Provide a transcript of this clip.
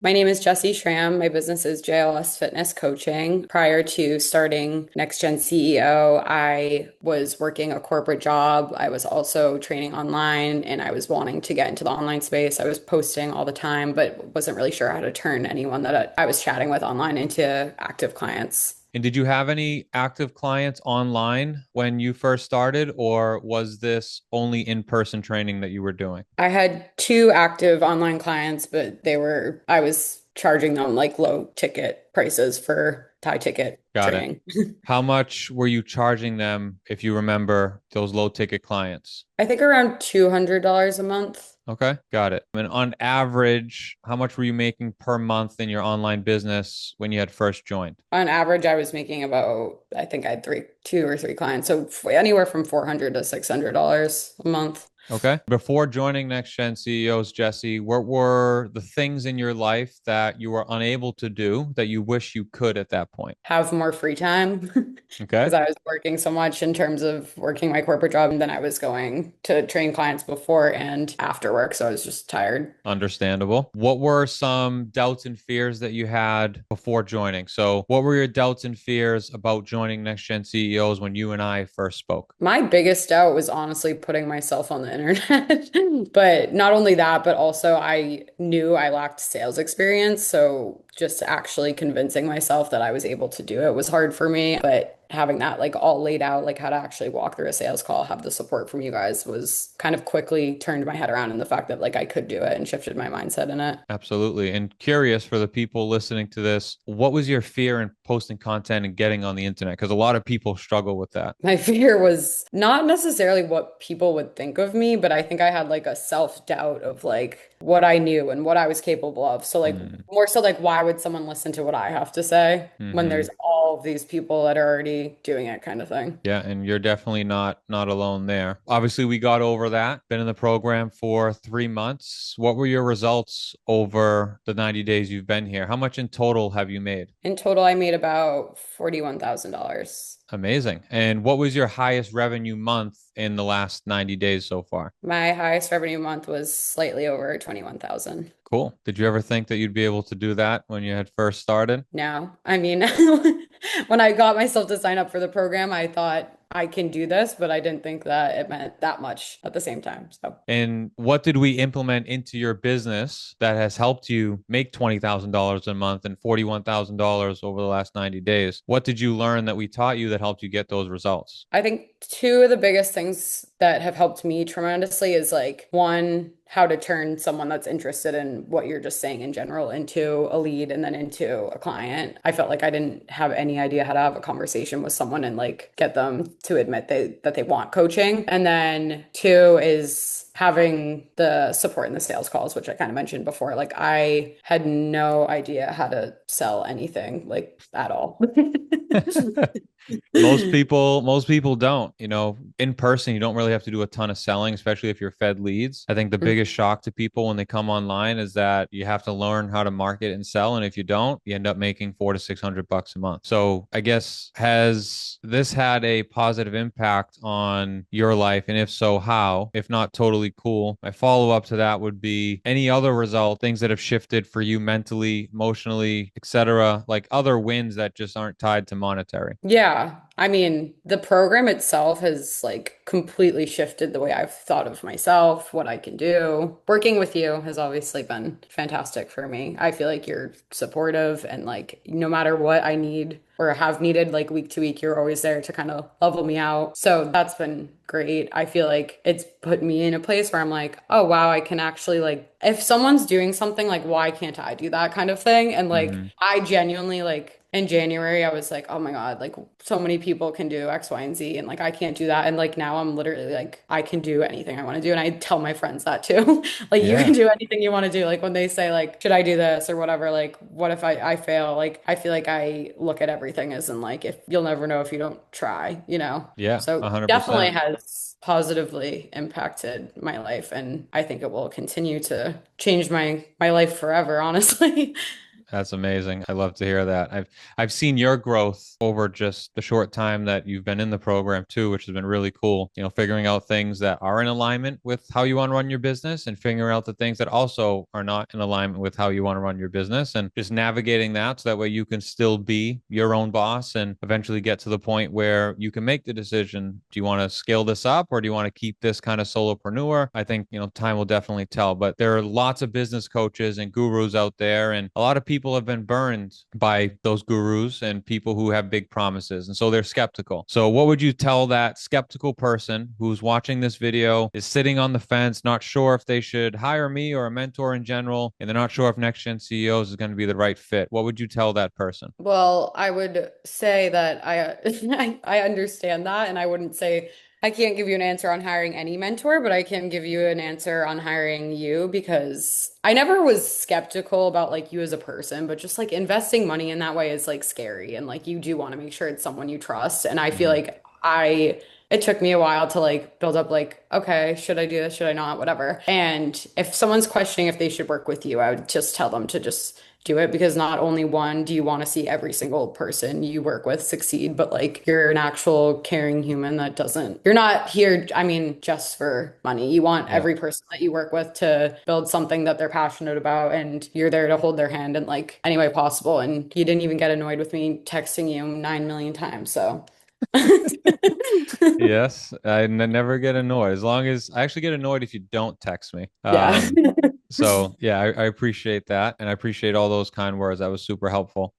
My name is Jessie Schramm. My business is JLS Fitness Coaching. Prior to starting Next Gen CEO, I was working a corporate job. I was also training online and I was wanting to get into the online space. I was posting all the time, but wasn't really sure how to turn anyone that I was chatting with online into active clients. And did you have any active clients online when you first started, or was this only in-person training that you were doing? I had two active online clients, but I was charging them like low ticket prices for high ticket Got it. training. How much were you charging them, if you remember, those low ticket clients? I think around $200 a month. Okay, got it. And on average, how much were you making per month in your online business when you had first joined? On average, I was making about, I think I had two or three clients. So anywhere from 400 to $600 a month. Okay. Before joining Next Gen CEOs, Jesse, what were the things in your life that you were unable to do that you wish you could at that point? Have more free time Okay. because I was working so much in terms of working my corporate job. And then I was going to train clients before and after work. So I was just tired. Understandable. What were some doubts and fears that you had before joining? So, what were your doubts and fears about joining Next Gen CEOs when you and I first spoke? My biggest doubt was honestly putting myself on the internet. But not only that, but also I knew I lacked sales experience. So just actually convincing myself that I was able to do it was hard for me. But having that like all laid out, like how to actually walk through a sales call, have the support from you guys was kind of quickly turned my head around in the fact that like I could do it and shifted my mindset in it. Absolutely. And curious for the people listening to this, what was your fear in posting content and getting on the internet? Because a lot of people struggle with that. My fear was not necessarily what people would think of me, but I think I had like a self-doubt of like what I knew and what I was capable of. So like Mm. more so like why would someone listen to what I have to say when Hmm. there's all of these people that are already doing it kind of thing. Yeah, and you're definitely not alone there. Obviously, we got over that. Been in the program for 3 months. What were your results over the 90 days you've been here? How much in total have you made? In total, I made about $41,000. Amazing. And what was your highest revenue month in the last 90 days so far? My highest revenue month was slightly over 21,000. Cool. Did you ever think that you'd be able to do that when you had first started? Now, I mean, when I got myself to sign up for the program, I thought I can do this, but I didn't think that it meant that much at the same time. So And what did we implement into your business that has helped you make $20,000 a month and $41,000 over the last 90 days? What did you learn that we taught you that helped you get those results? I think two of the biggest things that have helped me tremendously is like one, how to turn someone that's interested in what you're just saying in general into a lead and then into a client. I felt like I didn't have any idea how to have a conversation with someone and like get them to admit that they want coaching. And then two is having the support in the sales calls, which I kind of mentioned before. Like I had no idea how to sell anything like at all. Most people don't, in person, you don't really have to do a ton of selling, especially if you're fed leads. I think the biggest shock to people when they come online is that you have to learn how to market and sell. And if you don't, you end up making 400 to 600 bucks a month. So I guess, has this had a positive impact on your life? And if so, how? If not, totally cool. My follow up to that would be any other result, things that have shifted for you mentally, emotionally, etc., like other wins that just aren't tied to monetary. Yeah, I mean, the program itself has like completely shifted the way I've thought of myself, what I can do. Working with you has obviously been fantastic for me. I feel like you're supportive and like no matter what I need or have needed, like week to week, you're always there to kind of level me out. So that's been great. I feel like it's put me in a place where I'm like, oh wow, I can actually like if someone's doing something, like why can't I do that kind of thing? And like Hmm. I genuinely like in January, I was like, oh my God, like so many people can do X, Y, and Z, and like I can't do that. And like now I'm literally like, I can do anything I want to do. And I tell my friends that too. Like you can Yeah. do anything you want to do. Like when they say like, should I do this or whatever, like what if I fail? Like I feel like I look at everything as in like if you'll never know if you don't try, you know? Yeah. So definitely 100%. has positively impacted my life. And I think it will continue to change my life forever, honestly. That's amazing. I love to hear that. I've seen your growth over just the short time that you've been in the program too, which has been really cool. You know, figuring out things that are in alignment with how you want to run your business and figuring out the things that also are not in alignment with how you want to run your business and just navigating that so that way you can still be your own boss and eventually get to the point where you can make the decision. Do you want to scale this up or do you want to keep this kind of solopreneur? I think, time will definitely tell, but there are lots of business coaches and gurus out there, and a lot of people have been burned by those gurus and people who have big promises. And so they're skeptical. So, what would you tell that skeptical person who's watching this video, is sitting on the fence, not sure if they should hire me or a mentor in general, and they're not sure if Next Gen CEOs is going to be the right fit? What would you tell that person? Well, I would say that I understand that, and I wouldn't say I can't give you an answer on hiring any mentor, but I can give you an answer on hiring you because I never was skeptical about like you as a person, but just like investing money in that way is like scary, and like you do want to make sure it's someone you trust. And I feel Mm, like it took me a while to like build up like, okay, should I do this? Should I not? Whatever. And if someone's questioning if they should work with you, I would just tell them to just do it because not only one, do you want to see every single person you work with succeed, but like you're an actual caring human that doesn't, you're not here, I mean, just for money. You want yeah. every person that you work with to build something that they're passionate about, and you're there to hold their hand in like any way possible. And you didn't even get annoyed with me texting you 9 million times. So Yes, never get annoyed. As long as I actually get annoyed if you don't text me. yeah. So yeah, I appreciate that, and I appreciate all those kind words. That was super helpful.